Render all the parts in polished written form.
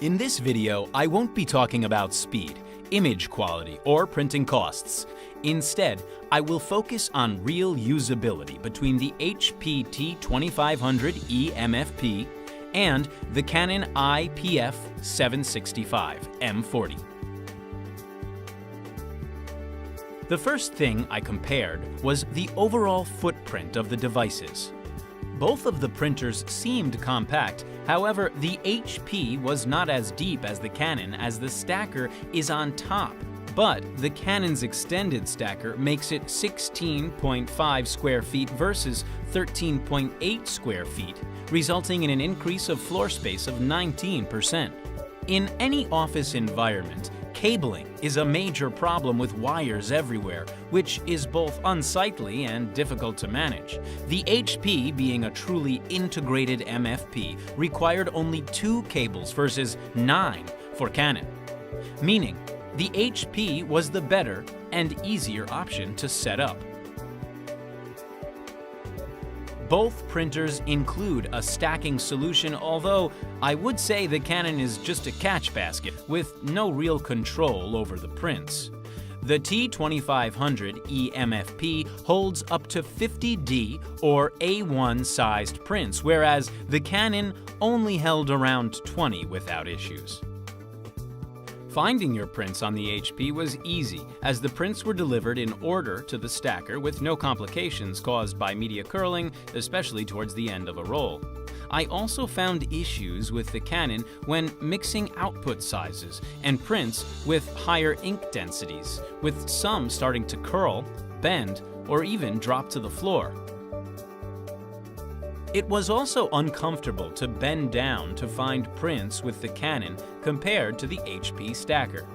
In this video, I won't be talking about speed, image quality, or printing costs. Instead, I will focus on real usability between the HP T2500 eMFP and the Canon IPF 765 M40. The first thing I compared was the overall footprint of the devices. Both of the printers seemed compact, however, the HP was not as deep as the Canon as the stacker is on top. But the Canon's extended stacker makes it 16.5 square feet versus 13.8 square feet, resulting in an increase of floor space of 19%. In any office environment, cabling is a major problem with wires everywhere, which is both unsightly and difficult to manage. The HP, being a truly integrated MFP, required only 2 cables versus 9 for Canon, meaning the HP was the better and easier option to set up. Both printers include a stacking solution, although I would say the Canon is just a catch basket with no real control over the prints. The T2500 eMFP holds up to 50D or A1 sized prints, whereas the Canon only held around 20 without issues. Finding your prints on the HP was easy, as the prints were delivered in order to the stacker with no complications caused by media curling, especially towards the end of a roll. I also found issues with the Canon when mixing output sizes and prints with higher ink densities, with some starting to curl, bend, or even drop to the floor. It was also uncomfortable to bend down to find prints with the Canon compared to the HP stacker.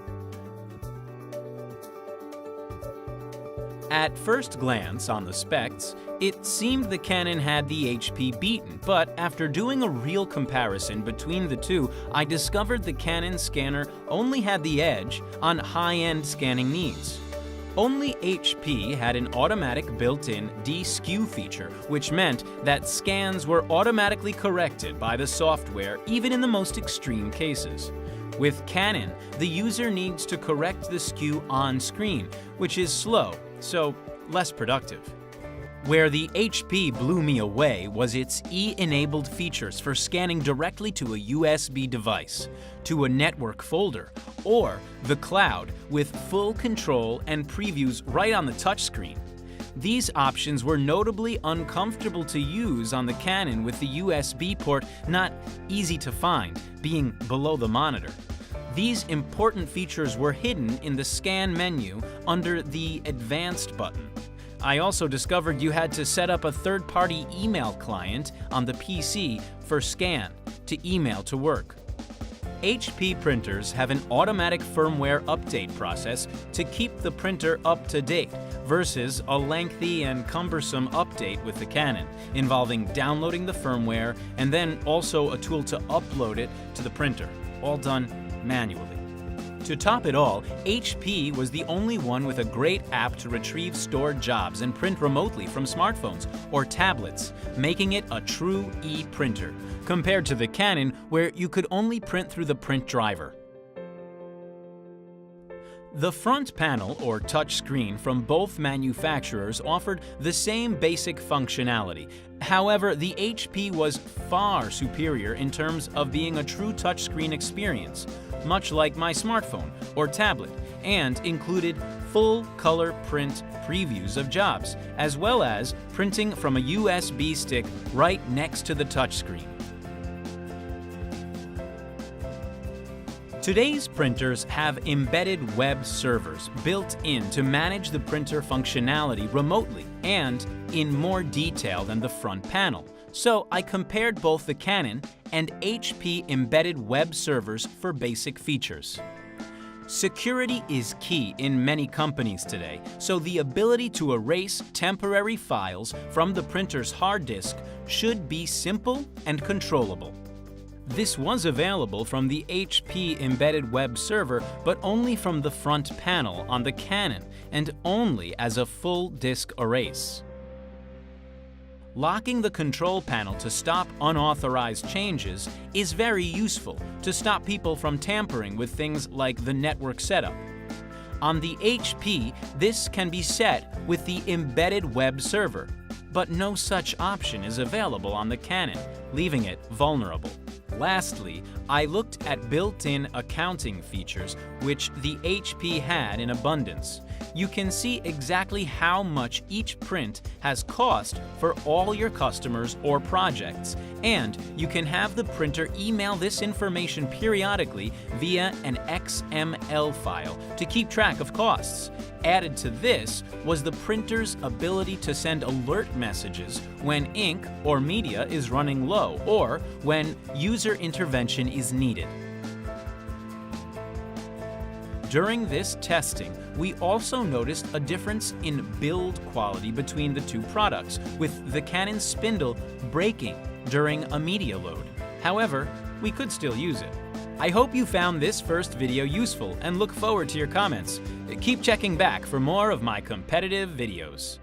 At first glance on the specs, it seemed the Canon had the HP beaten, but after doing a real comparison between the two, I discovered the Canon scanner only had the edge on high-end scanning needs. Only HP had an automatic built-in de-skew feature, which meant that scans were automatically corrected by the software even in the most extreme cases. With Canon, the user needs to correct the skew on screen, which is slow, so less productive. Where the HP blew me away was its e-enabled features for scanning directly to a USB device, to a network folder, or the cloud with full control and previews right on the touchscreen. These options were notably uncomfortable to use on the Canon, with the USB port not easy to find, being below the monitor. These important features were hidden in the scan menu under the Advanced button. I also discovered you had to set up a third-party email client on the PC for scan to email to work. HP printers have an automatic firmware update process to keep the printer up to date versus a lengthy and cumbersome update with the Canon, involving downloading the firmware and then also a tool to upload it to the printer, all done manually. To top it all, HP was the only one with a great app to retrieve stored jobs and print remotely from smartphones or tablets, making it a true e-printer, compared to the Canon, where you could only print through the print driver. The front panel or touch screen from both manufacturers offered the same basic functionality. However, the HP was far superior in terms of being a true touchscreen experience, much like my smartphone or tablet, and included full-color print previews of jobs, as well as printing from a USB stick right next to the touchscreen. Today's printers have embedded web servers built in to manage the printer functionality remotely and in more detail than the front panel. So I compared both the Canon and HP embedded web servers for basic features. Security is key in many companies today, so the ability to erase temporary files from the printer's hard disk should be simple and controllable. This was available from the HP embedded web server, but only from the front panel on the Canon, and only as a full disk erase. Locking the control panel to stop unauthorized changes is very useful to stop people from tampering with things like the network setup. On the HP, this can be set with the embedded web server, but no such option is available on the Canon, leaving it vulnerable. Lastly, I looked at built-in accounting features, which the HP had in abundance. You can see exactly how much each print has cost for all your customers or projects, and you can have the printer email this information periodically via an XML file to keep track of costs. Added to this was the printer's ability to send alert messages when ink or media is running low or when user intervention is needed. During this testing, we also noticed a difference in build quality between the two products, with the Canon spindle breaking during a media load. However, we could still use it. I hope you found this first video useful and look forward to your comments. Keep checking back for more of my competitive videos.